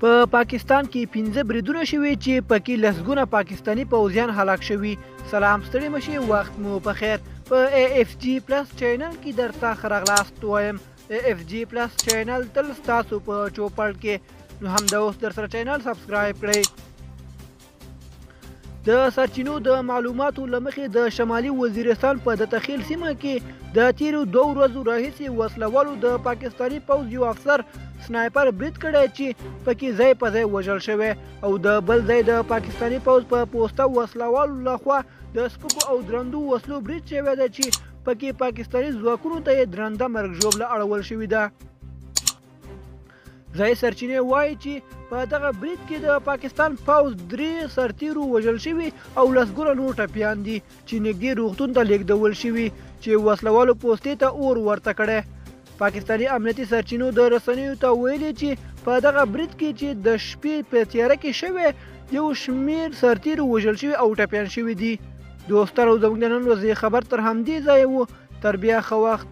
په پاکستان کې 15 بریدونه شوي چې پکې لسګونه پاکستانی پوځیان هلاک شوي. سلام ستړي مشي، وخت مو په خیر. په AFG پلس چینل کې درته ښه راغلاست وایم. AFG پلس چینل تل ستاسو په چوپړ کې، نو همدا اوس در سره چینل سبسکرایب کړئ. د سرچینو د معلوماتو له مخې د شمالي وزیرستان په دتخیل سیمه کې د تیرو 2 ورځو راهیسې وسلوالو د پاکستانی پوځ یو افسر سنایپر برید کړی چې پکې ځای په ځای وژل شوی، او د بل ځای د پاکستانی پوځ په پوسته وسلوالو لخوا د سپکو او درندو وسلو برید شوی دی چې پکې پاکستانی ځواکونو ته یې درنده مرګ ژوبله اړول شوې ده. ځای سرچینې وایي چې په دغه برید کې د پاکستان پوځ 3 سرتیرو وژل شوي او لسګونه نور ټپیان دي چې نږدې روغتون ته لیږدول شوي چې وسلوالو پوستې ته اور ورته کړی. پاکستانی امنیتي سرچینو د رسنیو ته ویلي چې په دغه برید کې چې د شپې په تیاره کې شوی یو شمیر سرتیرو وژل شوي او ټپیان شوي دي. دوستانو، زموږ د نن ورځې خبر تر همدې ځایه و. تر بیا ښه وخت.